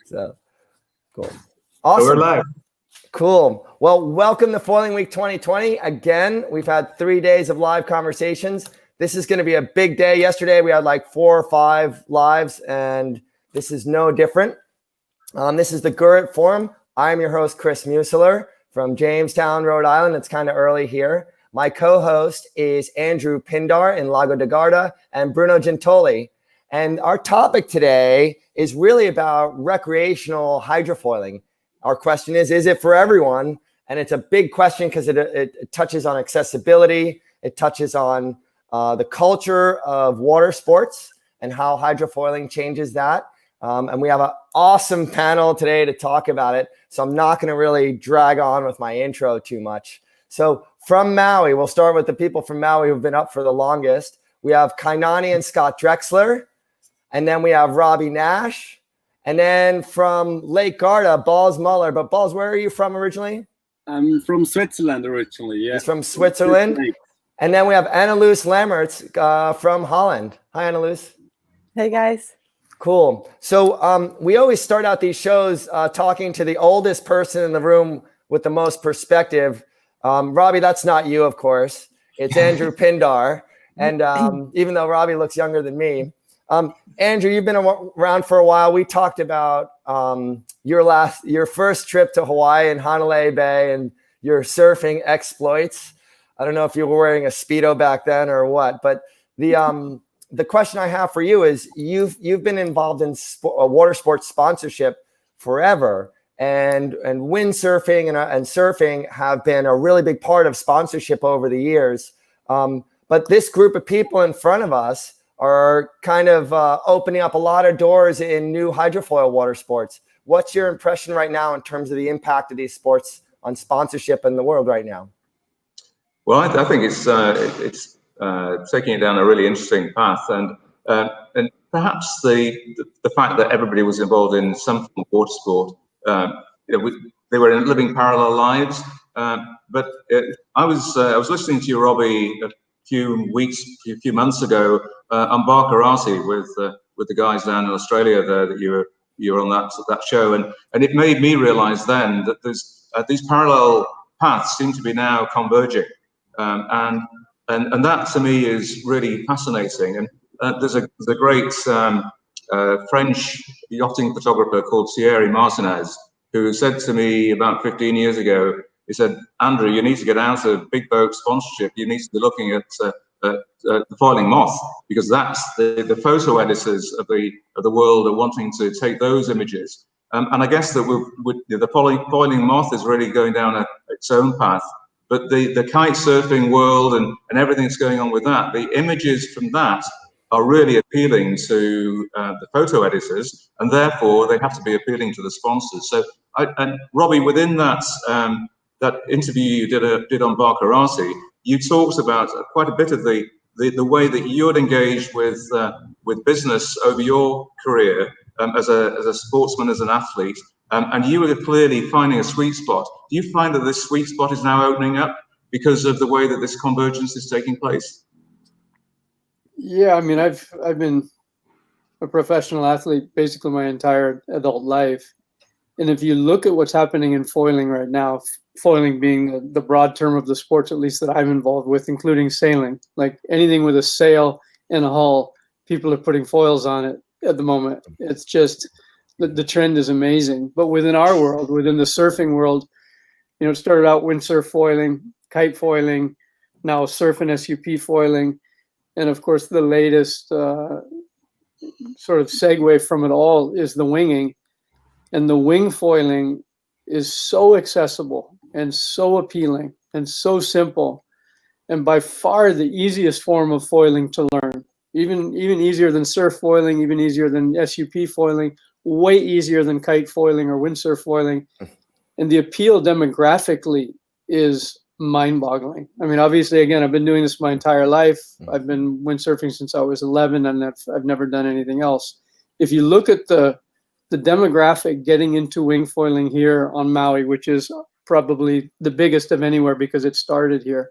So cool. Awesome. So we're live. Cool. Well, welcome to Foiling Week 2020. Again, we've had 3 days of live conversations. This is going to be a big day. Yesterday, we had like 4 or 5 lives, and this is no different. This is the Gurrit Forum. I'm your host, Chris Museler from Jamestown, Rhode Island. It's kind of early here. My co-host is Andrew Pindar in Lago di Garda and Bruno Gentoli. And our topic today is really about recreational hydrofoiling. Our question is it for everyone? And it's a big question because it touches on accessibility. It touches on the culture of water sports and how hydrofoiling changes that. And we have an awesome panel today to talk about it. So I'm not going to really drag on with my intro too much. So from Maui, we'll start with the people from Maui who've been up for the longest. We have Kainani and Scott Drexler. And then we have Robby Naish. And then from Lake Garda, Balz Muller. But Balz, where are you from originally? I'm from Switzerland originally, yeah. He's from Switzerland. And then we have Annelous Lammerts from Holland. Hi, Annelous. Hey, guys. Cool. So we always start out these shows talking to the oldest person in the room with the most perspective. Robby, that's not you, of course. It's Andrew Pindar. And even though Robby looks younger than me, Andrew, you've been around for a while. We talked about your first trip to Hawaii and Honolulu Bay and your surfing exploits. I don't know if you were wearing a Speedo back then or what, but the question I have for you is you've been involved in water sports sponsorship forever, and windsurfing and surfing have been a really big part of sponsorship over the years. But this group of people in front of us are kind of opening up a lot of doors in new hydrofoil water sports. What's your impression right now in terms of the impact of these sports on sponsorship in the world right now? Well, I think it's taking it down a really interesting path, and perhaps the fact that everybody was involved in some form of water sport, they were living parallel lives. But I was listening to you, Robby, a few months ago on Barkarati with the guys down in Australia there that you were on that show, and it made me realize then that there's these parallel paths seem to be now converging, and that to me is really fascinating. And there's a great French yachting photographer called Thierry Martinez who said to me about 15 years ago, he said, Andrew, you need to get out of big boat sponsorship. You need to be looking at the foiling moth, because that's the photo editors of the world are wanting to take those images. And I guess that the foiling moth is really going down its own path. But the kite surfing world and everything that's going on with that, the images from that are really appealing to the photo editors, and therefore they have to be appealing to the sponsors. So, and Robby, within that interview you did on Barkarati, you talked about quite a bit of the way that you had engaged with business over your career as a sportsman, as an athlete, and you were clearly finding a sweet spot. Do you find that this sweet spot is now opening up because of the way that this convergence is taking place? Yeah, I mean, I've been a professional athlete basically my entire adult life. And if you look at what's happening in foiling right now, foiling being the broad term of the sports, at least that I'm involved with, including sailing, like anything with a sail and a hull, people are putting foils on it at the moment. It's just, the trend is amazing. But within our world, within the surfing world, it started out windsurf foiling, kite foiling, now surf and SUP foiling. And of course, the latest sort of segue from it all is the winging. And the wing foiling is so accessible and so appealing and so simple, and by far the easiest form of foiling to learn. Even easier than surf foiling, even easier than SUP foiling, way easier than kite foiling or windsurf foiling. And the appeal demographically is mind-boggling. I mean, obviously, again, I've been doing this my entire life. I've been windsurfing since I was 11, and I've never done anything else. If you look at the demographic getting into wing foiling here on Maui, which is probably the biggest of anywhere because it started here,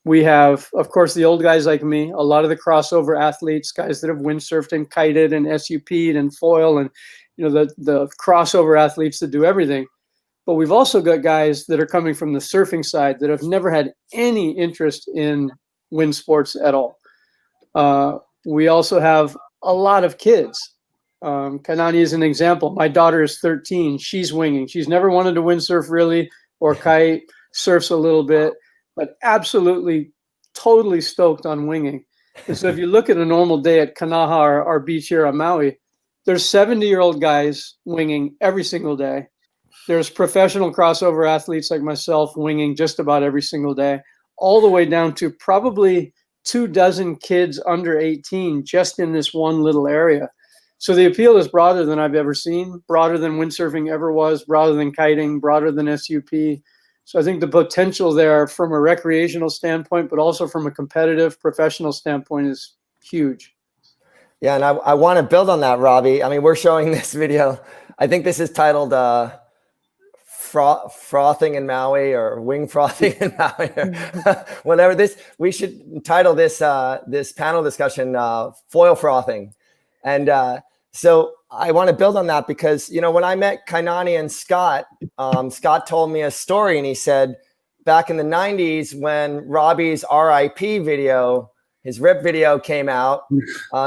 We have, of course, the old guys like me, a lot of the crossover athletes, guys that have windsurfed and kited and SUP'd and foil, and the crossover athletes that do everything. But we've also got guys that are coming from the surfing side that have never had any interest in wind sports at all. We also have a lot of kids. Kainani is an example. My daughter is 13. She's winging. She's never wanted to windsurf really or kite, surfs a little bit, but absolutely, totally stoked on winging. And so if you look at a normal day at Kanaha, our beach here on Maui, there's 70-year-old guys winging every single day. There's professional crossover athletes like myself winging just about every single day, all the way down to probably 24 kids under 18 just in this one little area. So the appeal is broader than I've ever seen, broader than windsurfing ever was, broader than kiting, broader than SUP. So I think the potential there from a recreational standpoint, but also from a competitive professional standpoint is huge. Yeah, and I want to build on that, Robby. I mean, we're showing this video. I think this is titled Frothing in Maui or Wing Frothing in Maui or whatever. We should title this this panel discussion Foil Frothing. And so I want to build on that because, when I met Kainani and Scott, Scott told me a story, and he said back in the 90s when Robby's RIP video, his RIP video came out,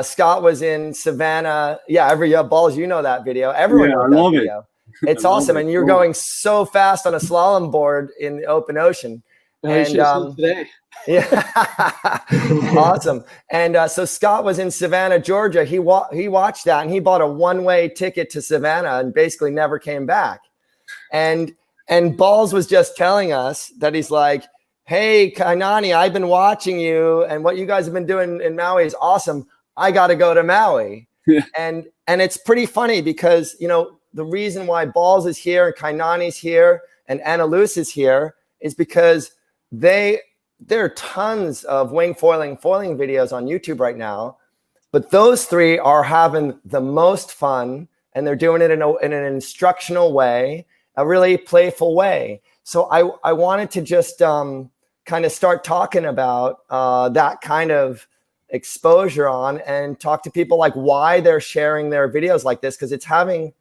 Scott was in Savannah. Yeah, Balz, you know that video. Everyone knows that video. It's awesome. And you're going so fast on a slalom board in the open ocean. And today. Yeah. Awesome. And so Scott was in Savannah, Georgia. He watched that and he bought a one-way ticket to Savannah and basically never came back. And Balz was just telling us that he's like, hey, Kainani, I've been watching you and what you guys have been doing in Maui is awesome. I got to go to Maui. Yeah. And it's pretty funny because, the reason why Balz is here and Kainani's here and Annelous is here is because there are tons of wing foiling videos on YouTube right now, but those three are having the most fun and they're doing it in an instructional way, a really playful way. So I wanted to just kind of start talking about that kind of exposure on and talk to people like why they're sharing their videos like this, because it's having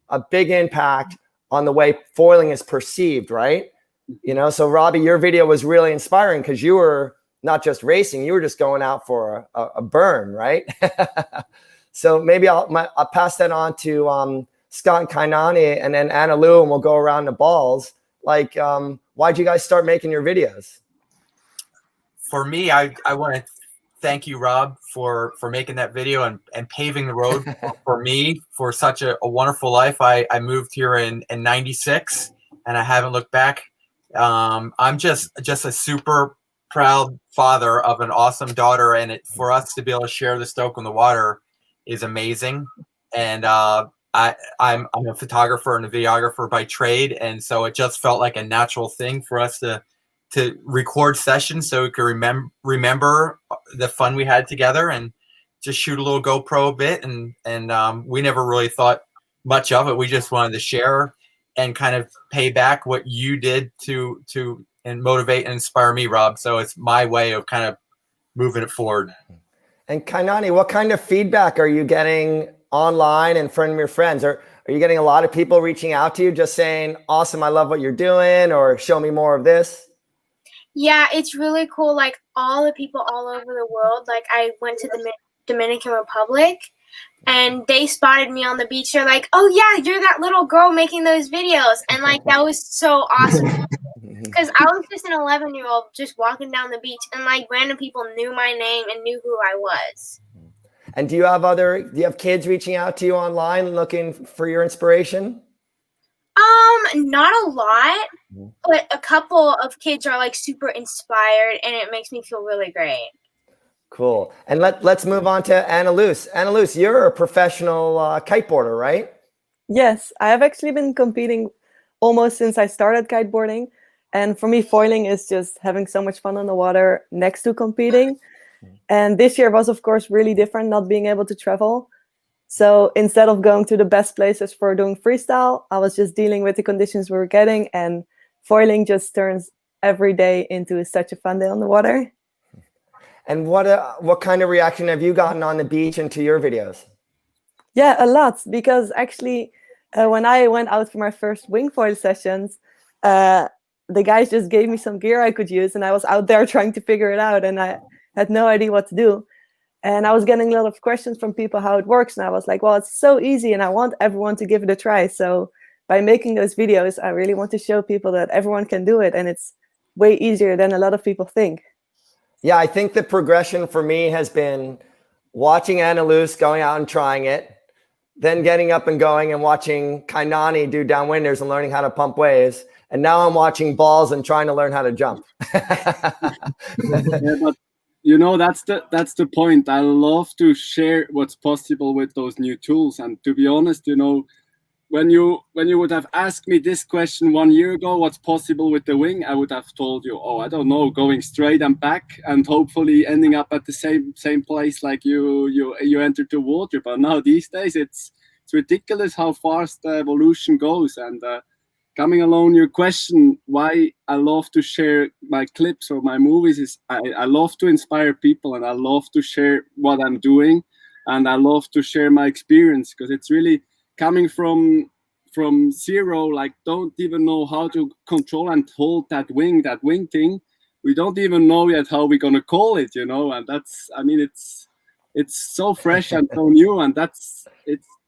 a big impact on the way foiling is perceived, right? So Robby, your video was really inspiring because you were not just racing, you were just going out for a burn, right? So maybe I'll pass that on to Scott and Kainani and then Annelous, and we'll go around to Balz. Like, why'd you guys start making your videos? For me, I want to thank you, Rob, for making that video and paving the road for me for such a wonderful life. I moved here in 96 and I haven't looked back. I'm just a super proud father of an awesome daughter, and for us to be able to share the stoke on the water is amazing. And I'm a photographer and a videographer by trade, and so it just felt like a natural thing for us to record sessions so we could remember the fun we had together and just shoot a little GoPro bit. And we never really thought much of it. We just wanted to share and kind of pay back what you did to and motivate and inspire me, Rob. So it's my way of kind of moving it forward. And Kainani, what kind of feedback are you getting online and from your friends? Are you getting a lot of people reaching out to you just saying, awesome, I love what you're doing, or show me more of this? Yeah, it's really cool. Like all the people all over the world. Like I went to the Dominican Republic and they spotted me on the beach. They're like, oh yeah, you're that little girl making those videos. And like, that was so awesome. Because I was just an 11-year-old just walking down the beach and like random people knew my name and knew who I was. And do you have kids reaching out to you online looking for your inspiration? Not a lot, but a couple of kids are like super inspired and it makes me feel really great. Cool. And let's move on to Annelous. Annelous, you're a professional kiteboarder, right? Yes, I have actually been competing almost since I started kiteboarding. And for me, foiling is just having so much fun on the water next to competing. And this year was, of course, really different, not being able to travel. So instead of going to the best places for doing freestyle, I was just dealing with the conditions we were getting, and foiling just turns every day into such a fun day on the water. And what kind of reaction have you gotten on the beach and to your videos? Yeah, a lot, because actually when I went out for my first wing foil sessions, the guys just gave me some gear I could use, and I was out there trying to figure it out, and I had no idea what to do. And I was getting a lot of questions from people how it works, and I was like, well, it's so easy, and I want everyone to give it a try. So by making those videos, I really want to show people that everyone can do it, and it's way easier than a lot of people think. Yeah, I think the progression for me has been watching Annelous, going out and trying it, then getting up and going and watching Kainani do downwinders and learning how to pump waves. And now I'm watching Balz and trying to learn how to jump. Yeah, but you know, that's the point. I love to share what's possible with those new tools. And to be honest, you know, when you would have asked me this question 1 year ago, what's possible with the wing, I would have told you, oh, I don't know, going straight and back and hopefully ending up at the same place like you entered the water. But now these days, it's ridiculous how fast the evolution goes. And coming along your question, why I love to share my clips or my movies is I love to inspire people, and I love to share what I'm doing, and I love to share my experience, because it's really coming from zero, like don't even know how to control and hold that wing thing. We don't even know yet how we're gonna call it, you know, and that's, I mean, it's so fresh and so new, and it's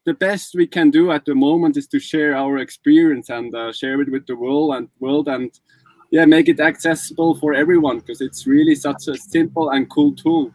the best we can do at the moment is to share our experience and share it with the world and yeah, make it accessible for everyone, because it's really such a simple and cool tool.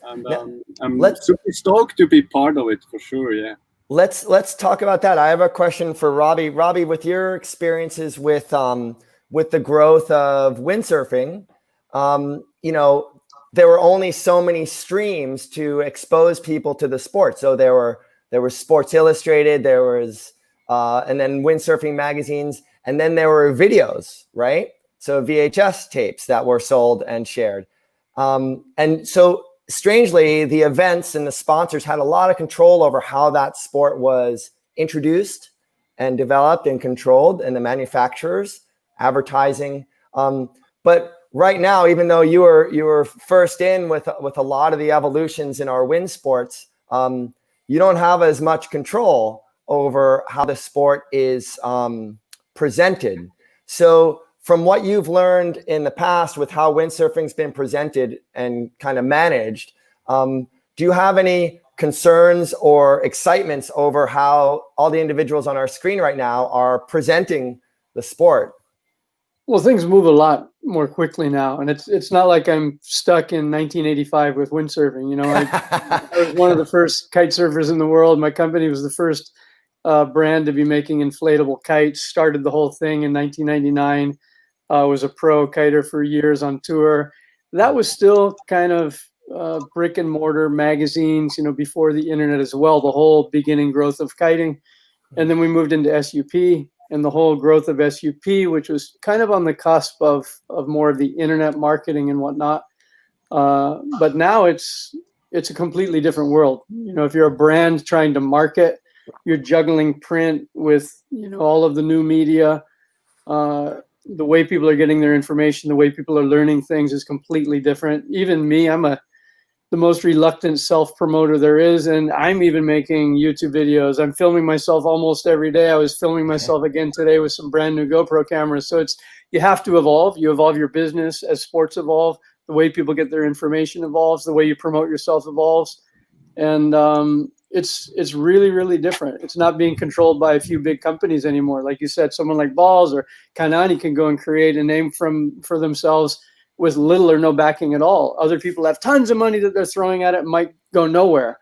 And I'm super stoked to be part of it for sure. Yeah. Let's talk about that. I have a question for Robby. Robby, with your experiences with the growth of windsurfing, you know, there were only so many streams to expose people to the sport. So there was Sports Illustrated, there was and then windsurfing magazines, and then there were videos, right? So VHS tapes that were sold and shared. And so strangely, the events and the sponsors had a lot of control over how that sport was introduced and developed and controlled, and the manufacturers, advertising. But right now, even though you were first in with a lot of the evolutions in our wind sports, you don't have as much control over how the sport is presented. So from what you've learned in the past with how windsurfing's been presented and kind of managed, do you have any concerns or excitements over how all the individuals on our screen right now are presenting the sport? Well, things move a lot more quickly now, and it's not like I'm stuck in 1985 with windsurfing. You know, I was one of the first kite surfers in the world. My company was the first brand to be making inflatable kites. Started the whole thing in 1999. Was a pro kiter for years on tour. That was still kind of brick and mortar magazines, you know, before the internet as well. The whole beginning growth of kiting, and then we moved into SUP. And the whole growth of SUP, which was kind of on the cusp of more of the internet marketing and whatnot. But now it's a completely different world. You know, if you're a brand trying to market, you're juggling print with, you know, all of the new media. The way people are getting their information, the way people are learning things is completely different. Even me, I'm the most reluctant self-promoter there is, and I'm even making YouTube videos. I'm filming myself almost every day. I was filming myself again today with some brand new GoPro cameras. So you have to evolve. You evolve your business as sports evolve. The way people get their information evolves. The way you promote yourself evolves. And it's really, really different. It's not being controlled by a few big companies anymore. Like you said, someone like Balz or Kainani can go and create a name for themselves with little or no backing at all. Other people have tons of money that they're throwing at it and might go nowhere.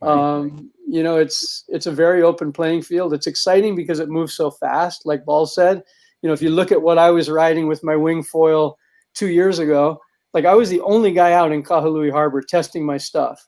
You know, it's a very open playing field. It's exciting because it moves so fast. Like Balz said, you know, if you look at what I was riding with my wing foil 2 years ago, like I was the only guy out in Kahului Harbor testing my stuff.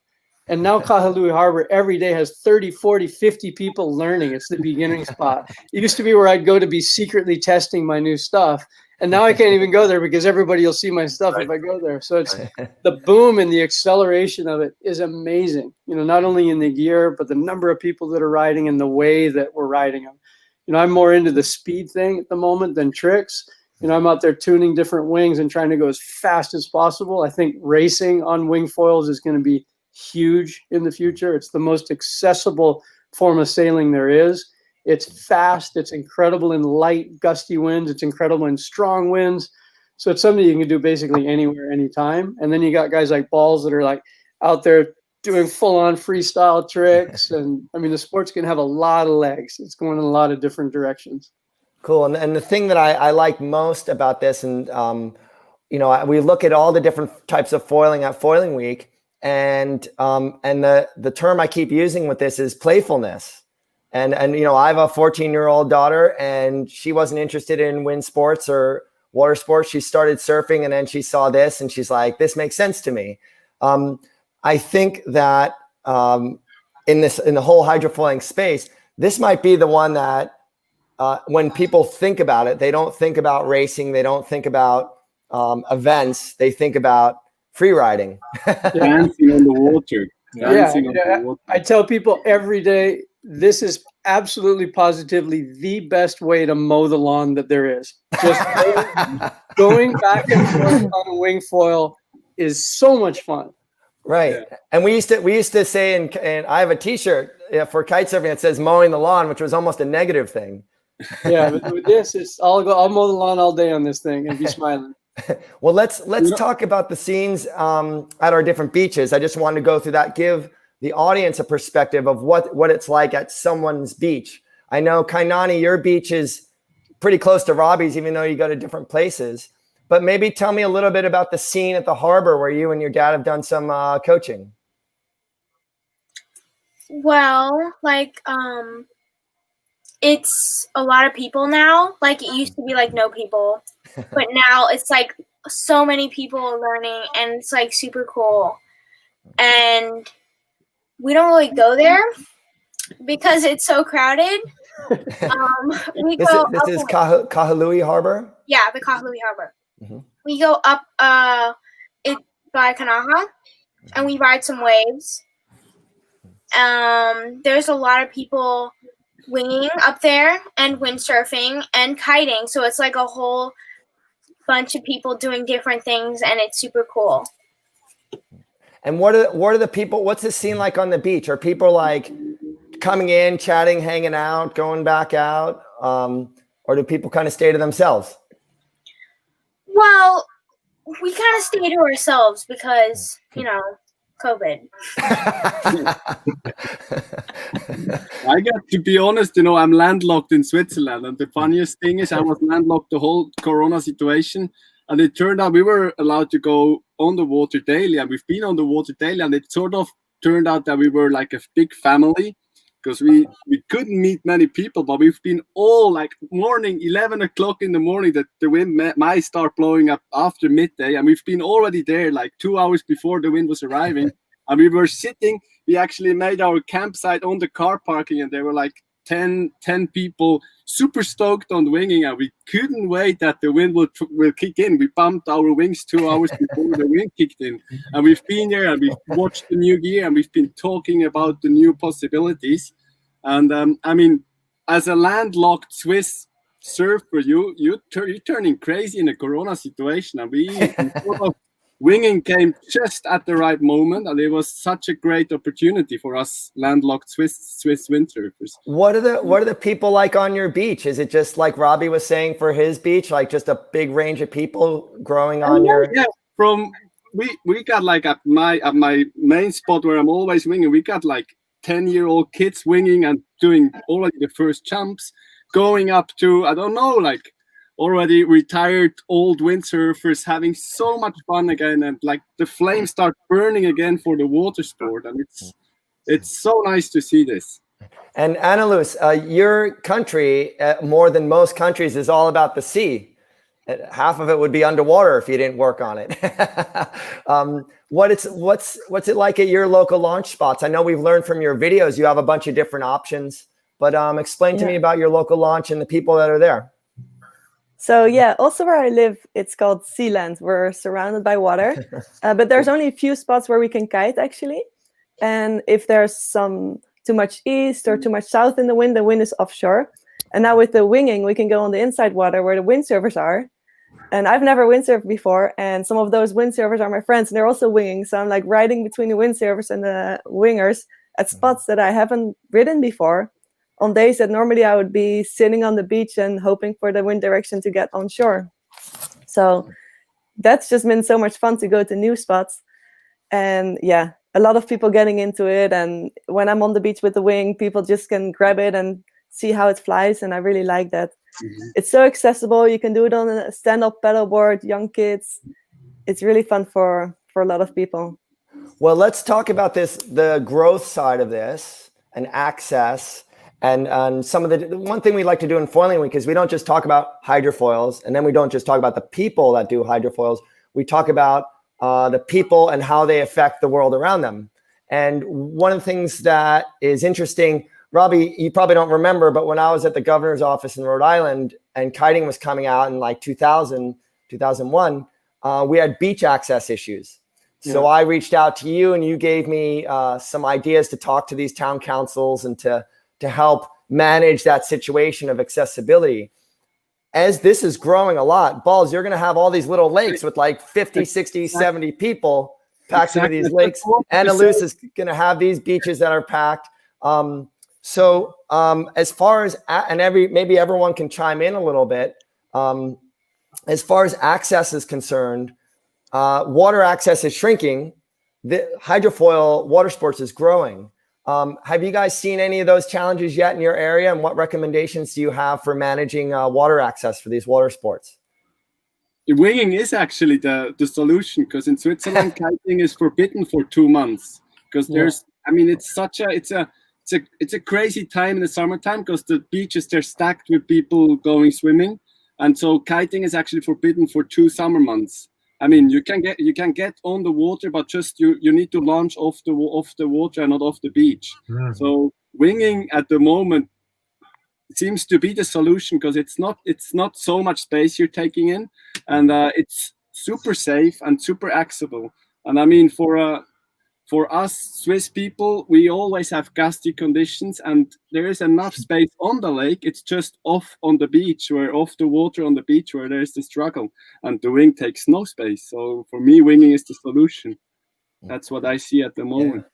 And now Kahului Harbor every day has 30, 40, 50 people learning. It's the beginning spot. It used to be where I'd go to be secretly testing my new stuff. And now I can't even go there because everybody will see my stuff if I go there. So it's the boom and the acceleration of it is amazing. You know, not only in the gear, but the number of people that are riding and the way that we're riding them. You know, I'm more into the speed thing at the moment than tricks. I'm out there tuning different wings and trying to go as fast as possible. I think racing on wing foils is going to be huge in the future. It's the most accessible form of sailing there is. It's fast. It's incredible in light, gusty winds. It's incredible in strong winds. So it's something you can do basically anywhere, anytime. And then you got guys like Balz that are like out there doing full-on freestyle tricks. And I mean, the sport's going to have a lot of legs. It's going in a lot of different directions. Cool. And the thing that I like most about this, and we look at all the different types of foiling at Foiling Week, and the term I keep using with this is playfulness. And I have a 14-year-old daughter, and she wasn't interested in wind sports or water sports. She started surfing, and then she saw this, and she's like, "This makes sense to me." I think that in the whole hydrofoiling space, this might be the one that when people think about it, they don't think about racing, they don't think about events, they think about free riding. Dancing on the water. Dancing on the water. I tell people every day, this is absolutely positively the best way to mow the lawn that there is. Just going back and forth on a wing foil is so much fun. Right. Yeah. And we used to say, and I have a t-shirt for kite surfing that says mowing the lawn, which was almost a negative thing. Yeah, but with this, I'll mow the lawn all day on this thing and be smiling. Well, let's talk about the scenes at our different beaches. I just wanted to go through that, give the audience a perspective of what it's like at someone's beach. I know, Kainani, your beach is pretty close to Robby's, even though you go to different places. But maybe tell me a little bit about the scene at the harbor where you and your dad have done some coaching. Well, it's a lot of people now. Like, it used to be like no people, but now it's like so many people are learning, and it's like super cool. And we don't really go there because it's so crowded. This is Kahului Harbor? Yeah, the Kahului Harbor. Mm-hmm. We go up by Kanaha, and we ride some waves. There's a lot of people winging up there and windsurfing and kiting. So it's like a whole bunch of people doing different things, and it's super cool. And what are the people, what's the scene like on the beach? Are people like coming in, chatting, hanging out, going back out? Or do people kind of stay to themselves? Well, we kind of stay to ourselves because, COVID. I got to be honest, I'm landlocked in Switzerland, and the funniest thing is I was landlocked the whole Corona situation, and it turned out we were allowed to go on the water daily, and we've been on the water daily, and it sort of turned out that we were like a big family because we couldn't meet many people, but we've been all like morning, 11 o'clock in the morning that the wind might start blowing up after midday, and we've been already there like 2 hours before the wind was arriving. And we were sitting, we actually made our campsite on the car parking, and there were like 10 people super stoked on winging, and we couldn't wait that the wind will kick in. We pumped our wings 2 hours before the wind kicked in, and we've been there, and we've watched the new gear, and we've been talking about the new possibilities. And I mean, as a landlocked Swiss surfer, you're turning crazy in a Corona situation, and we sort of winging came just at the right moment, and it was such a great opportunity for us landlocked Swiss windsurfers. What are the people like on your beach? Is it just like Robby was saying for his beach, like just a big range of people growing on your? Yeah, we got like at my main spot where I'm always winging, we got like 10-year-old kids winging and doing already the first jumps, going up to like already retired old windsurfers having so much fun again, and like the flames start burning again for the water sport, and it's so nice to see this. And Annelous, your country, more than most countries, is all about the sea. Half of it would be underwater if you didn't work on it. What's it like at your local launch spots? I know we've learned from your videos you have a bunch of different options, but explain to me about your local launch and the people that are there. So yeah, also where I live, it's called Sealand. We're surrounded by water, but there's only a few spots where we can kite actually. And if there's too much east or too much south in the wind is offshore. And now with the winging, we can go on the inside water where the windsurfers are. And I've never windsurfed before, and some of those windsurfers are my friends, and they're also winging. So I'm like riding between the windsurfers and the wingers at spots that I haven't ridden before, on days that normally I would be sitting on the beach and hoping for the wind direction to get on shore. So that's just been so much fun to go to new spots. And yeah, a lot of people getting into it. And when I'm on the beach with the wing, people just can grab it and see how it flies. And I really like that. It's so accessible. You can do it on a stand-up paddleboard, young kids. It's really fun for a lot of people. Well, let's talk about this, the growth side of this and access. And some of the one thing we like to do in Foiling Week is we don't just talk about hydrofoils, and then we don't just talk about the people that do hydrofoils. We talk about the people and how they affect the world around them. And one of the things that is interesting, Robby, you probably don't remember, but when I was at the governor's office in Rhode Island and kiting was coming out in like 2000, 2001, we had beach access issues. So I reached out to you and you gave me some ideas to talk to these town councils and to help manage that situation of accessibility. As this is growing a lot, Balz, you're going to have all these little lakes with like 50, 60, 70 people packed into these lakes. Annelous is going to have these beaches that are packed. So as far as, and maybe everyone can chime in a little bit. As far as access is concerned, water access is shrinking. The hydrofoil water sports is growing. Have you guys seen any of those challenges yet in your area? And what recommendations do you have for managing water access for these water sports? Winging is actually the solution, because in Switzerland, kiting is forbidden for 2 months. Because there's, I mean, it's a crazy time in the summertime because the beaches, they're stacked with people going swimming. And so kiting is actually forbidden for 2 summer months. I mean, you can get on the water, but just you need to launch off the water and not off the beach. So winging at the moment seems to be the solution, because it's not so much space you're taking in, and it's super safe and super accessible. And I mean, for us Swiss people, we always have gusty conditions, and there is enough space on the lake. It's just off on the beach, off the water on the beach, where there's the struggle, and the wing takes no space. So for me, winging is the solution. That's what I see at the moment.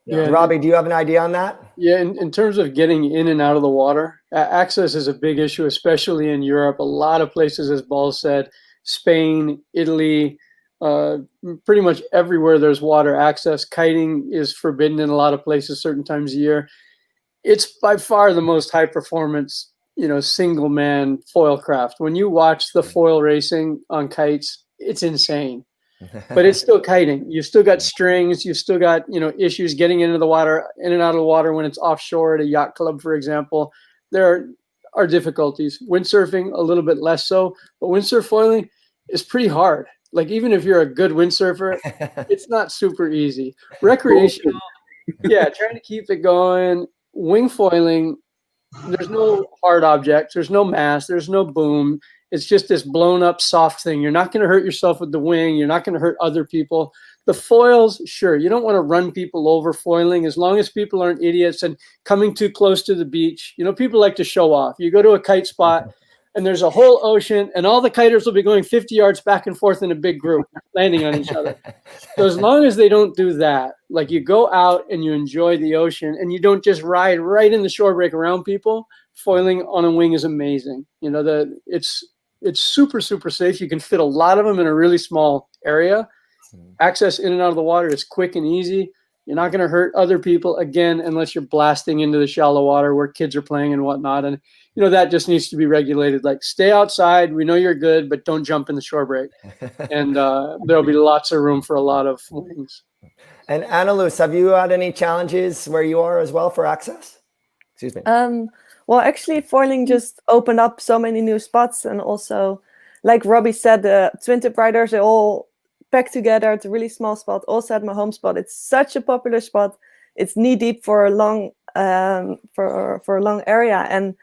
Yeah. Robby, do you have an idea on that? Yeah, in terms of getting in and out of the water, access is a big issue, especially in Europe. A lot of places, as Balz said, Spain, Italy, pretty much everywhere there's water access. Kiting is forbidden in a lot of places certain times a year. It's by far the most high performance, single man foil craft. When you watch the foil racing on kites, it's insane. But it's still kiting. You've still got strings. You've still got, issues getting into the water, in and out of the water when it's offshore at a yacht club, for example. There are difficulties. Windsurfing, a little bit less so. But windsurf foiling is pretty hard. Like, even if you're a good windsurfer, it's not super easy. Recreational, trying to keep it going. Wing foiling, there's no hard object. There's no mast. There's no boom. It's just this blown up soft thing. You're not going to hurt yourself with the wing. You're not going to hurt other people. The foils, sure, you don't want to run people over foiling, as long as people aren't idiots and coming too close to the beach. People like to show off. You go to a kite spot and there's a whole ocean, and all the kiters will be going 50 yards back and forth in a big group, landing on each other. So as long as they don't do that, like, you go out and you enjoy the ocean and you don't just ride right in the shore break around people, foiling on a wing is amazing. It's super, super safe. You can fit a lot of them in a really small area. Access in and out of the water is quick and easy. You're not going to hurt other people, again, unless you're blasting into the shallow water where kids are playing and whatnot. And, that just needs to be regulated. Like, stay outside. We know you're good, but don't jump in the shore break. And there'll be lots of room for a lot of wings. And Annelous, have you had any challenges where you are as well for access? Excuse me. Well, actually, foiling just opened up so many new spots. And also, like Robby said, the twin tip riders, they all packed together. It's a really small spot. Also at my home spot, it's such a popular spot. It's knee deep for a long for a long area, and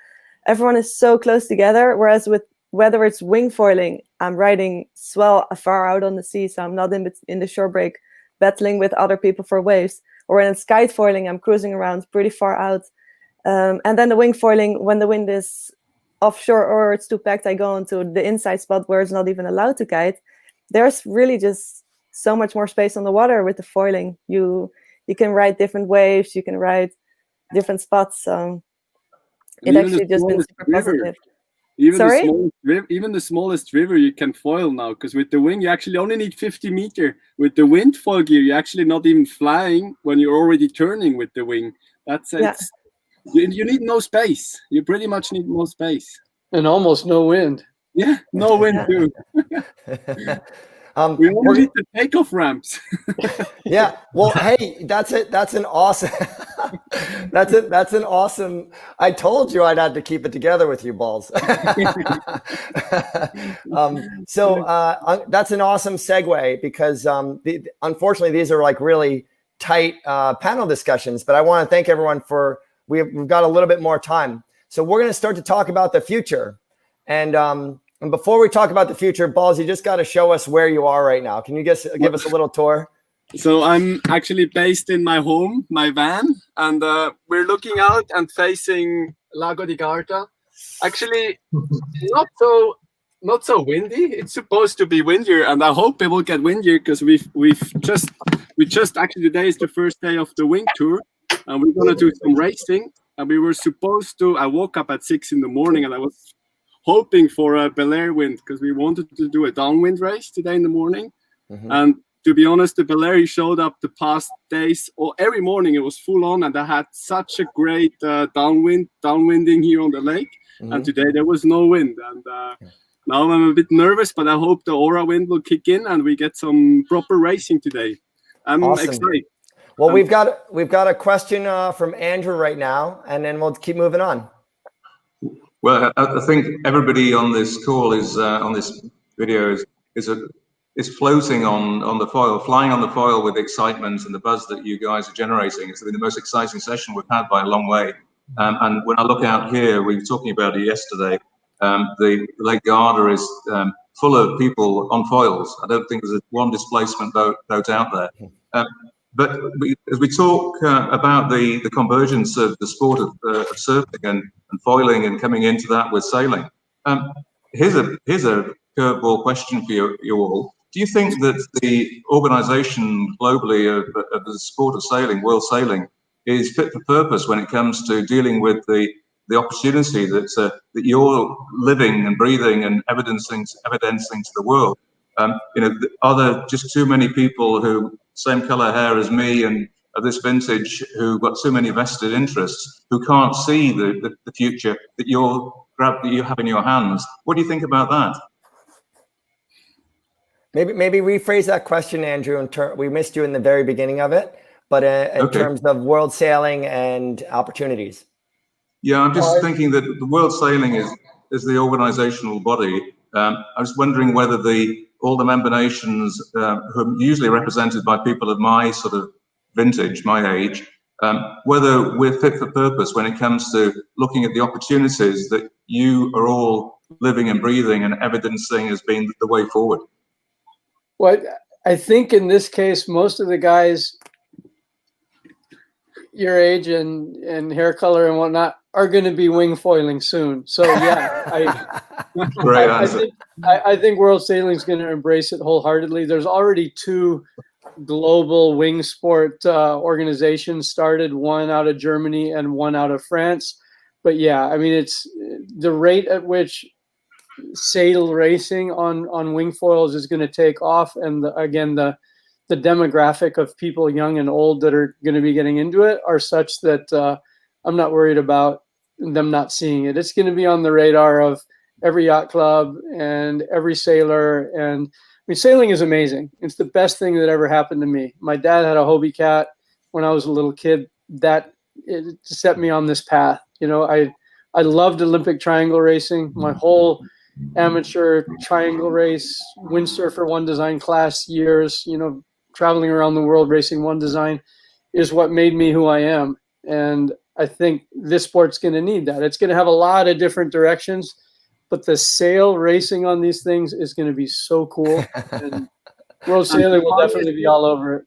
everyone is so close together. Whereas with whether it's wing foiling, I'm riding swell far out on the sea, so I'm not in the shore break battling with other people for waves. Or when it's kite foiling, I'm cruising around pretty far out. And then the wing foiling, when the wind is offshore or it's too packed, I go into the inside spot where it's not even allowed to kite. There's really just so much more space on the water with the foiling. You can ride different waves, you can ride different spots. It actually just been super positive. Even the smallest river you can foil now, because with the wing you actually only need 50 meters. With the wind foil gear, you're actually not even flying when you're already turning with the wing. That's it. You need no space. You pretty much need no space. And almost no wind. Yeah, no wind too. We only need the takeoff ramps. Yeah. Well, hey, that's it. That's an awesome. That's an awesome. I told you I'd have to keep it together with you, Balz. That's an awesome segue because unfortunately these are like really tight panel discussions. But I want to thank everyone for we've got a little bit more time, so we're going to start to talk about the future. And before we talk about the future, Balz, you just got to show us where you are right now. Can you give us a little tour? So I'm actually based in my home, my van, and we're looking out and facing Lago di Garda. Actually, not so windy. It's supposed to be windier, and I hope it will get windier because we just actually today is the first day of the wing tour, and we're gonna do some racing. And we were supposed to. I woke up at 6 in the morning, and I was hoping for a Bel Air wind because we wanted to do a downwind race today in the morning. Mm-hmm. And to be honest, the Bel Air showed up the past days, or every morning it was full on, and I had such a great downwinding here on the lake. Mm-hmm. And today there was no wind, and now I'm a bit nervous, but I hope the Aura wind will kick in and we get some proper racing today. I'm excited. Well, we've got a question from Andrew right now, and then we'll keep moving on. Well, I think everybody on this call is on this video is floating on the foil, flying on the foil with excitement and the buzz that you guys are generating. It's been the most exciting session we've had by a long way. And when I look out here, we were talking about it yesterday. The Lake Garda is full of people on foils. I don't think there's one displacement boat out there. But as we talk about the convergence of the sport of surfing and foiling and coming into that with sailing, here's a curveball question for you all. Do you think that the organisation globally of the sport of sailing, world sailing, is fit for purpose when it comes to dealing with the opportunity that you're living and breathing and evidencing to the world? Are there just too many people who same colour hair as me and of this vintage who've got too many vested interests who can't see the future that you have in your hands? What do you think about that? Maybe rephrase that question, Andrew. We missed you in the very beginning of it, but in terms of world sailing and opportunities. Yeah, I'm just thinking that the world sailing is the organizational body. I was wondering whether all the member nations, who are usually represented by people of my sort of vintage, my age, whether we're fit for purpose when it comes to looking at the opportunities that you are all living and breathing and evidencing as being the way forward. Well, I think in this case, most of the guys your age and hair color and whatnot are going to be wing foiling soon. So yeah, I think world sailing is going to embrace it wholeheartedly. There's already 2 global wing sport organizations started, one out of Germany and one out of France. But yeah, I mean, it's the rate at which sail racing on wing foils is going to take off, and again the demographic of people young and old that are going to be getting into it are such that I'm not worried about them not seeing it. It's going to be on the radar of every yacht club and every sailor. And I mean, sailing is amazing. It's the best thing that ever happened to me. My dad had a Hobie cat when I was a little kid. That it set me on this path. I loved Olympic triangle racing. My whole amateur triangle race, windsurfer one design class years, traveling around the world racing one design is what made me who I am. And I think this sport's going to need that. It's going to have a lot of different directions, but the sail racing on these things is going to be so cool. And world sailing will definitely be all over it.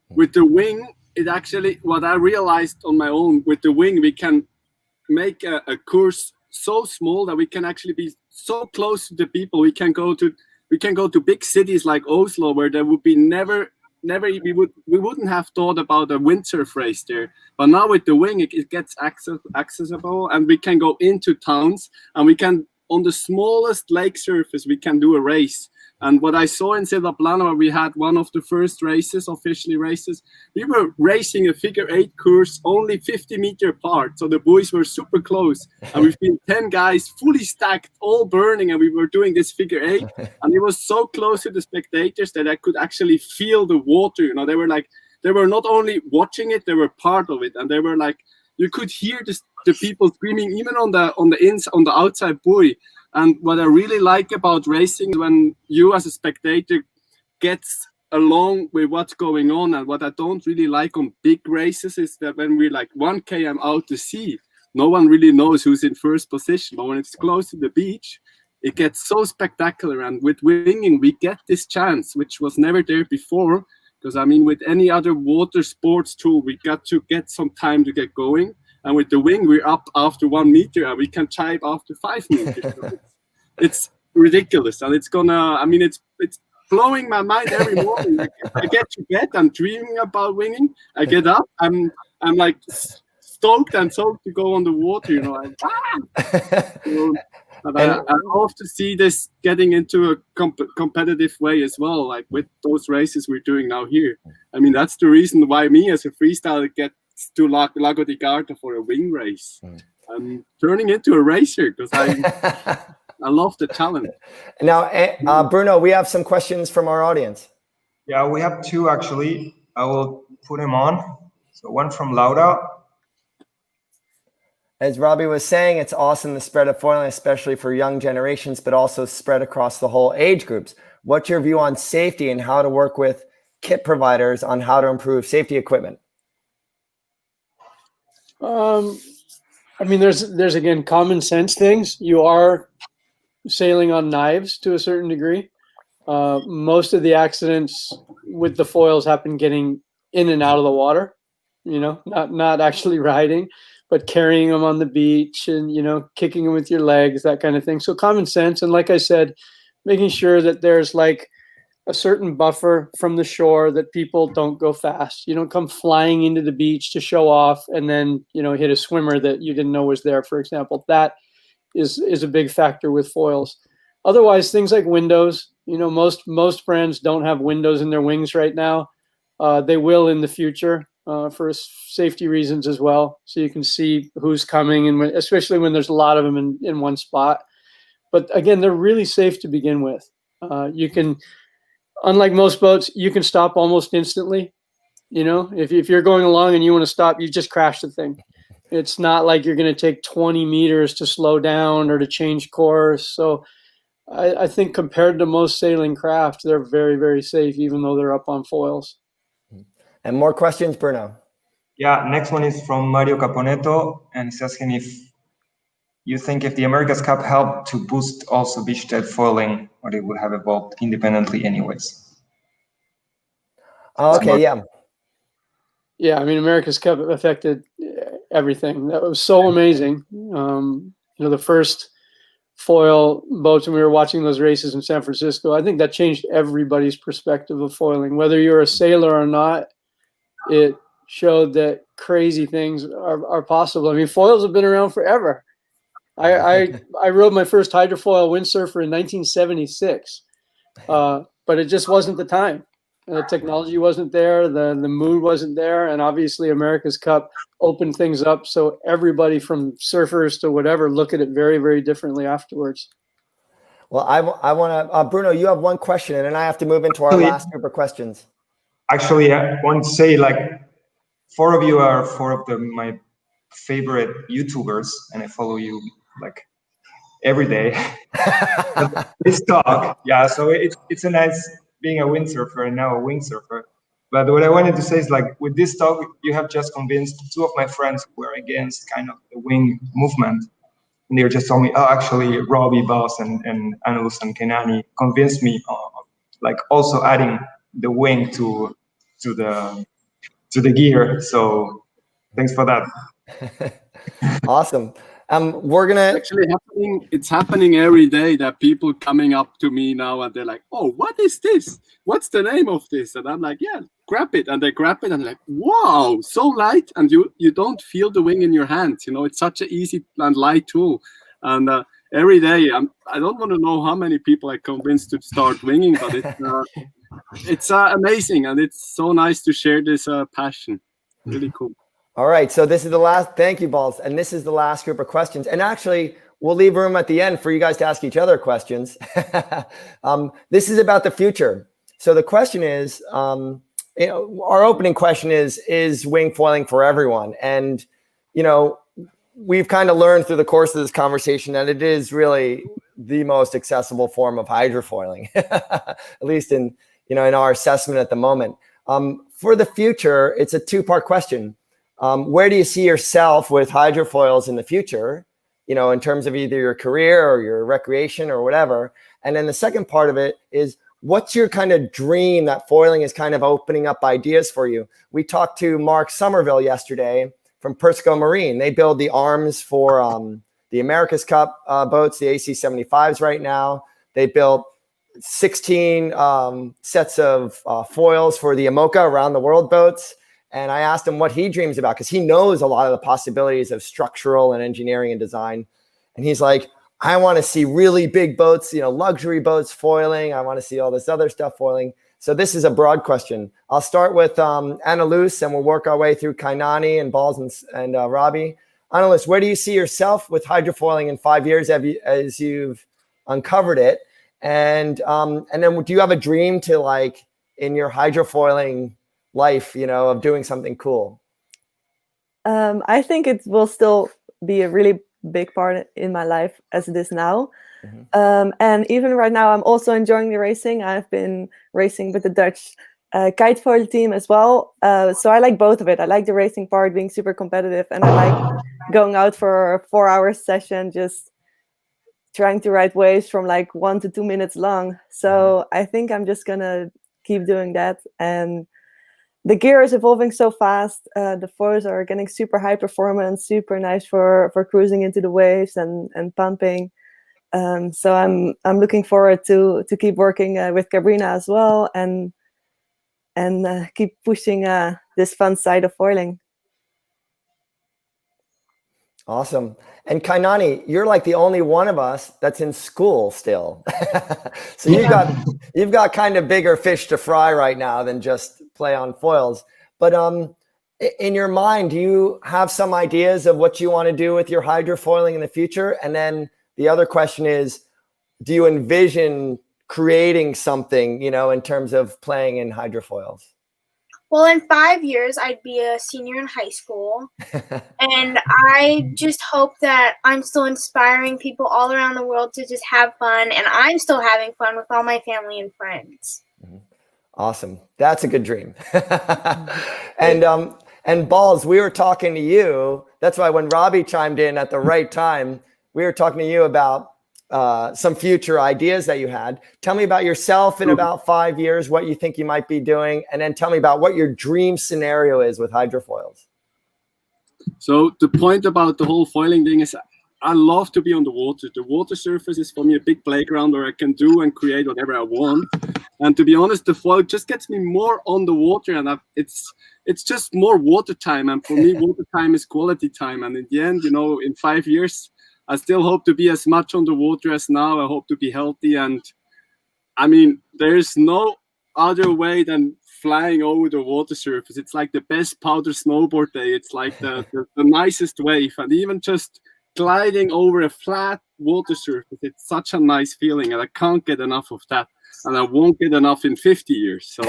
With the wing, it actually, what I realized on my own, with the wing, we can make a course so small that we can actually be so close to the people. We can go to big cities like Oslo, where there would be never we wouldn't have thought about a windsurf race there. But now with the wing, it gets accessible, and we can go into towns, and we can, on the smallest lake surface, we can do a race. And what I saw in Silvaplana, where we had one of the first races, officially races, we were racing a figure 8 course only 50 meters apart. So the boys were super close. And we've been 10 guys fully stacked, all burning, and we were doing this figure 8. And it was so close to the spectators that I could actually feel the water. You know, they were not only watching it, they were part of it. And they were like, you could hear the people screaming, even on the outside buoy. And what I really like about racing is when you as a spectator gets along with what's going on. And what I don't really like on big races is that when we're like 1 km out to sea, no one really knows who's in first position. But when it's close to the beach, it gets so spectacular. And with winging, we get this chance, which was never there before. Because, I mean, with any other water sports tool, we got to get some time to get going. And with the wing, we're up after 1 meter, and we can chive after 5 meters. So it's ridiculous, and it's blowing my mind every morning. Like, I get to bed, I'm dreaming about winging. I get up, I'm like stoked and soaked to go on the water. You know, I love to see this getting into a competitive way as well, like with those races we're doing now here. I mean, that's the reason why me as a freestyler get to Lago di Garda for a wing race. I'm turning into a racer because I love the challenge. Now, Bruno, we have some questions from our audience. Yeah, we have 2 actually. I will put them on. So one from Laura. As Robby was saying, it's awesome the spread of foiling, especially for young generations, but also spread across the whole age groups. What's your view on safety and how to work with kit providers on how to improve safety equipment? I mean, there's again common sense things. You are sailing on knives to a certain degree. Most of the accidents with the foils happen getting in and out of the water. You know, not actually riding, but carrying them on the beach and, you know, kicking them with your legs, that kind of thing. So common sense, and like I said, making sure that there's like a certain buffer from the shore, that people don't go fast. You don't come flying into the beach to show off and then, you know, hit a swimmer that you didn't know was there, for example. That is a big factor with foils. Otherwise, things like windows, you know, most brands don't have windows in their wings right now. They will in the future for safety reasons as well. So you can see who's coming, and especially when there's a lot of them in one spot. But again, they're really safe to begin with. You can, unlike most boats, you can stop almost instantly. You know, if you're going along and you want to stop, you just crash the thing. It's not like you're going to take 20 meters to slow down or to change course. So I think compared to most sailing craft, they're very, very safe, even though they're up on foils. And more questions, Bruno? Yeah, next one is from Mario Caponeto, and he's asking if you think if the America's Cup helped to boost also beachhead foiling, or it would have evolved independently anyways. Okay, yeah. Yeah, I mean, America's Cup affected everything. That was so amazing. You know, the first foil boats, and we were watching those races in San Francisco, I think that changed everybody's perspective of foiling. Whether you're a sailor or not, it showed that crazy things are possible. I mean, foils have been around forever. I rode my first hydrofoil windsurfer in 1976, but it just wasn't the time. The technology wasn't there, the mood wasn't there, and obviously America's Cup opened things up, so everybody from surfers to whatever look at it very, very differently afterwards. Well, I want to, Bruno, you have one question, and then I have to move into our last group of questions. Actually, I want to say, like, 4 of you are 4 of my favorite YouTubers, and I follow you like every day. This talk, yeah. So it's a nice being a windsurfer and now a wingsurfer. But what I wanted to say is, like, with this talk, you have just convinced 2 of my friends who were against kind of the wing movement. And they just told me, oh, actually, Robby, Balz, and Annelous and Kainani convinced me of, like, also adding the wing to the gear. So thanks for that. Awesome. We're gonna actually happening. It's happening every day that people coming up to me now and they're like, "Oh, what is this? What's the name of this?" And I'm like, "Yeah, grab it." And they grab it and like, "Wow, so light!" And you don't feel the wing in your hands. You know, it's such an easy and light tool. And every day, I don't want to know how many people I convinced to start winging, but it's amazing, and it's so nice to share this passion. Really cool. All right, so this is the last. Thank you, Balz. And this is the last group of questions. And actually, we'll leave room at the end for you guys to ask each other questions. This is about the future. So the question is, our opening question is wing foiling for everyone? And, we've kind of learned through the course of this conversation that it is really the most accessible form of hydrofoiling, at least in our assessment at the moment. For the future, it's a two-part question. Where do you see yourself with hydrofoils in the future, in terms of either your career or your recreation or whatever? And then the second part of it is, what's your kind of dream that foiling is kind of opening up ideas for you? We talked to Mark Somerville yesterday from Persco Marine. They build the arms for the America's Cup boats, the AC-75s right now. They built 16 sets of foils for the IMOCA around the world boats. And I asked him what he dreams about, because he knows a lot of the possibilities of structural and engineering and design. And he's like, I want to see really big boats, luxury boats foiling. I want to see all this other stuff foiling. So this is a broad question. I'll start with Annelous, and we'll work our way through Kainani and Balz and Robby. Annelous, where do you see yourself with hydrofoiling in 5 years as you've uncovered it? And then do you have a dream to, like, in your hydrofoiling life, of doing something cool? I think it will still be a really big part in my life as it is now. Mm-hmm. And even right now, I'm also enjoying the racing. I've been racing with the Dutch kite foil team as well. So I like both of it. I like the racing part, being super competitive, and I like going out for a 4-hour session, just trying to ride waves from like 1 to 2 minutes long. So I think I'm just gonna keep doing that. And the gear is evolving so fast. The foils are getting super high performance, super nice for cruising into the waves and pumping. So I'm looking forward to keep working with Cabrina as well, and keep pushing this fun side of foiling. Awesome. And Kainani, you're like the only one of us that's in school still. So you've got kind of bigger fish to fry right now than just play on foils. But in your mind, do you have some ideas of what you want to do with your hydrofoiling in the future? And then the other question is, do you envision creating something, in terms of playing in hydrofoils? Well, in 5 years, I'd be a senior in high school. And I just hope that I'm still inspiring people all around the world to just have fun. And I'm still having fun with all my family and friends. Awesome. That's a good dream. And Balz, we were talking to you. That's why when Robby chimed in at the right time, we were talking to you about some future ideas that you had. Tell me about yourself in about 5 years, what you think you might be doing, and then tell me about what your dream scenario is with hydrofoils. So the point about the whole foiling thing is, I love to be on the water. The water surface is for me a big playground where I can do and create whatever I want. And to be honest, the foil just gets me more on the water, and it's just more water time. And for me, water time is quality time. And in the end, in 5 years, I still hope to be as much on the water as now. I hope to be healthy. And I mean, there's no other way than flying over the water surface. It's like the best powder snowboard day. It's like the nicest wave. And even just gliding over a flat water surface, it's such a nice feeling. And I can't get enough of that. And I won't get enough in 50 years. So,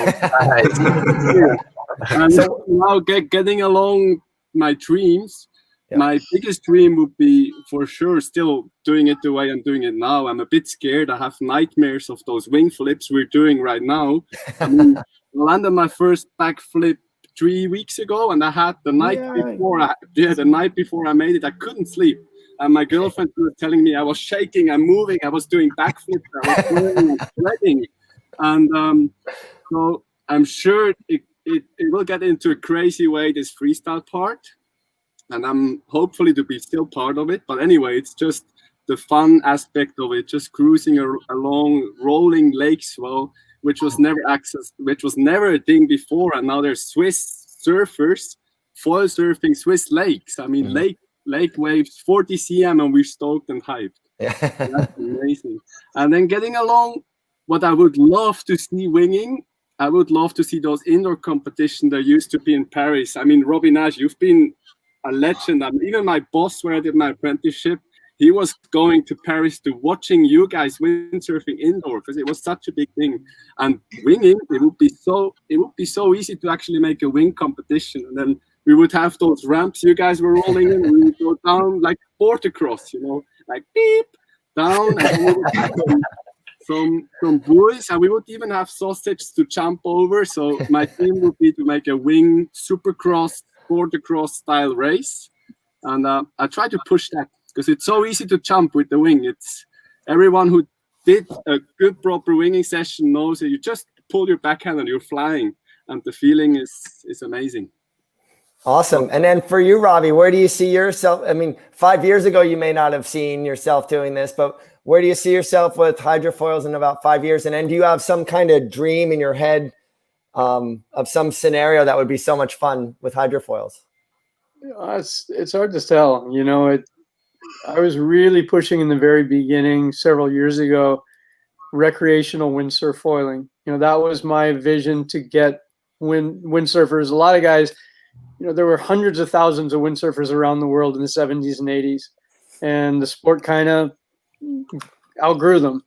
and now getting along my dreams. Yeah. My biggest dream would be, for sure, still doing it the way I'm doing it now. I'm a bit scared. I have nightmares of those wing flips we're doing right now. I mean, I landed my first backflip 3 weeks ago, and I had the night before I made it, I couldn't sleep. And my girlfriend was telling me I was shaking, I'm moving, I was doing backflips, I was running and sweating. And so I'm sure it will get into a crazy way, this freestyle part. and I'm hopefully to be still part of it. But anyway, it's just the fun aspect of it, just cruising along rolling lakes, well, which was never a thing before, and now there's Swiss surfers foil surfing Swiss lakes. I mean, lake waves 40 cm, and we're stoked and hyped. Yeah. That's amazing. And then getting along, what I would love to see winging, I would love to see those indoor competitions that used to be in Paris. I mean, Robby Naish, you've been a legend. I mean, even my boss, where I did my apprenticeship, he was going to Paris to watching you guys windsurfing indoor because it was such a big thing. And winging, it would be so easy to actually make a wing competition. And then we would have those ramps you guys were rolling in. We would go down like Portacross, like beep down, and then we would have some buoys, and we would even have sausage to jump over. So my team would be to make a wing supercross, Portacross style race, and I try to push that because it's so easy to jump with the wing. It's everyone who did a good proper winging session knows that you just pull your backhand and you're flying, and the feeling is amazing. Awesome. And then for you, Robby, where do you see yourself? I mean, 5 years ago, you may not have seen yourself doing this, but where do you see yourself with hydrofoils in about 5 years? And then do you have some kind of dream in your head of some scenario that would be so much fun with hydrofoils? It's hard to tell. I was really pushing in the very beginning several years ago, recreational windsurf foiling. That was my vision to get windsurfers. A lot of guys, there were hundreds of thousands of windsurfers around the world in the 70s and 80s, and the sport kind of outgrew them.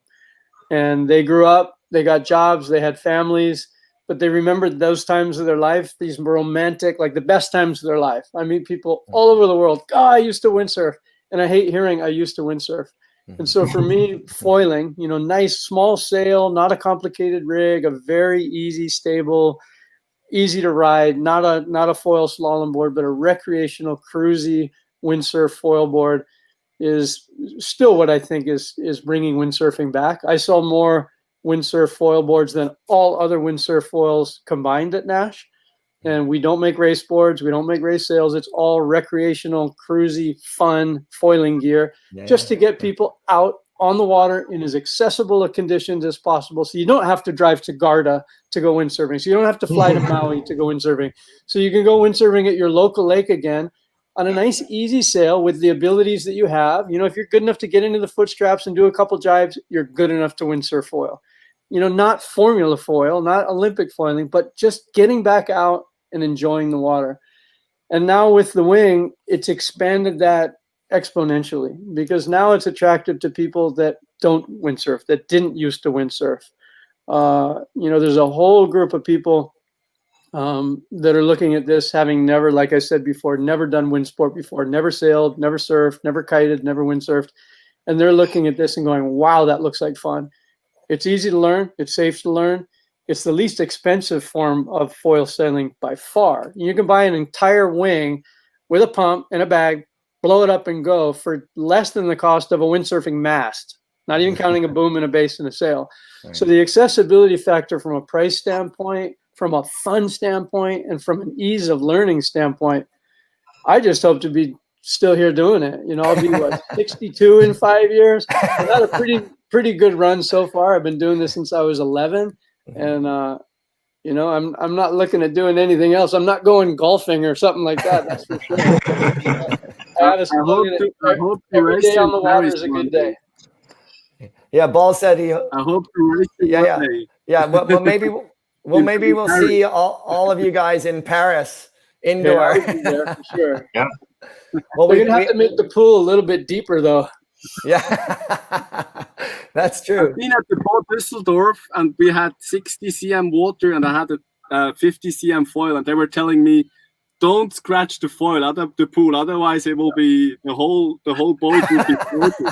And they grew up, they got jobs, they had families, but they remembered those times of their life, these romantic, like the best times of their life. I meet people all over the world. Oh, I used to windsurf. And I hate hearing I used to windsurf. And so for me, foiling, nice small sail, not a complicated rig, a very easy, stable, easy to ride, not a foil slalom board, but a recreational cruisy windsurf foil board is still what I think is bringing windsurfing back. I sell more windsurf foil boards than all other windsurf foils combined at Naish. And we don't make race boards. We don't make race sails. It's all recreational, cruisy, fun foiling gear just to get people out on the water in as accessible a conditions as possible. So you don't have to drive to Garda to go windsurfing. So you don't have to fly to Maui to go windsurfing. So you can go windsurfing at your local lake again on a nice, easy sail with the abilities that you have. If you're good enough to get into the foot straps and do a couple jibes, you're good enough to windsurf foil. Not formula foil, not Olympic foiling, but just getting back out and enjoying the water. And now with the wing, it's expanded that exponentially because now it's attractive to people that don't windsurf, that didn't used to windsurf. There's a whole group of people that are looking at this having never, like I said before, never done wind sport before, never sailed, never surfed, never kited, never windsurfed. And they're looking at this and going, wow, that looks like fun. It's easy to learn. It's safe to learn. It's the least expensive form of foil sailing by far. You can buy an entire wing with a pump and a bag, blow it up and go for less than the cost of a windsurfing mast, not even counting a boom and a base and a sail. Right. So the accessibility factor from a price standpoint, from a fun standpoint, and from an ease of learning standpoint, I just hope to be still here doing it. I'll be 62 in 5 years. I've had a pretty good run so far. I've been doing this since I was 11. And I'm not looking at doing anything else. I'm not going golfing or something like that. That's for sure. I hope every day on the water is a good day. Yeah, Balz said he. I hope to race. Yeah. Well, maybe we'll see all of you guys in Paris indoor. Yeah, I'll be there for sure. Yeah. Well, we're gonna have to make the pool a little bit deeper, though. Yeah, that's true. I've been at the Bad Düsseldorf and we had 60 cm water and I had a 50 cm foil, and they were telling me, don't scratch the foil out of the pool, otherwise it will be the whole boat will be floating.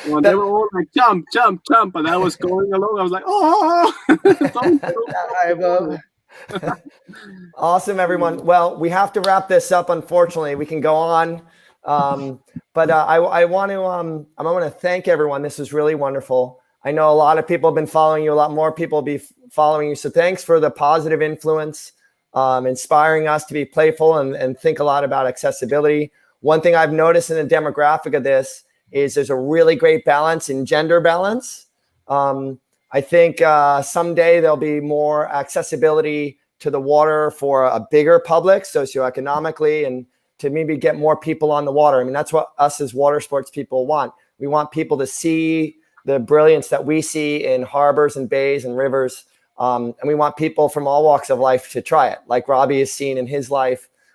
And they were all like, jump, jump, jump, and I was going along. I was like, oh. Awesome, everyone. Well, we have to wrap this up. Unfortunately, we can go on. But I want to thank everyone. This is really wonderful. I know a lot of people have been following you. A lot more people will be following you. So thanks for the positive influence inspiring us to be playful and think a lot about accessibility. One thing I've noticed in the demographic of this is there's a really great balance in gender balance. I think someday there'll be more accessibility to the water for a bigger public socioeconomically, and to maybe get more people on the water. I mean, that's what us as water sports people want. We want people to see the brilliance that we see in harbors and bays and rivers. And we want people from all walks of life to try it, like Robby has seen in his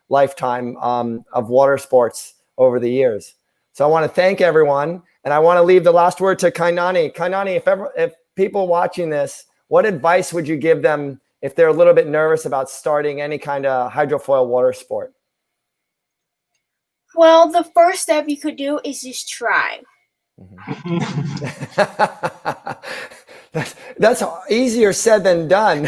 lifetime of water sports over the years. So I want to thank everyone, and I want to leave the last word to Kainani. Kainani, if people watching this, what advice would you give them if they're a little bit nervous about starting any kind of hydrofoil water sport? Well, the first step you could do is just try. That's easier said than done.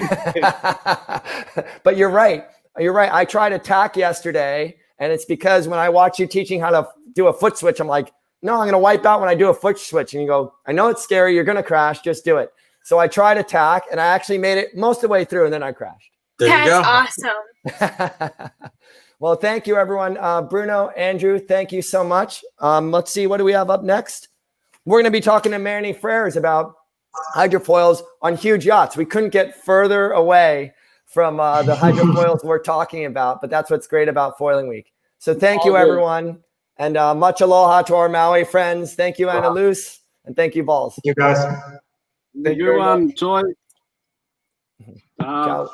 But you're right. You're right. I tried a tack yesterday, and it's because when I watch you teaching how to do a foot switch, I'm like, no, I'm going to wipe out when I do a foot switch. And you go, I know it's scary. You're going to crash. Just do it. So I tried a tack, and I actually made it most of the way through, and then I crashed. There you go. That's awesome. Well, thank you, everyone. Bruno, Andrew, thank you so much. Let's see. What do we have up next? We're going to be talking to Manny Freres about hydrofoils on huge yachts. We couldn't get further away from the hydrofoils we're talking about, but that's what's great about Foiling Week. So thank you, everyone. And much aloha to our Maui friends. Thank you, Annelous. And thank you, Balz. Thank you, guys. Thank you, everyone. Joy. Ciao.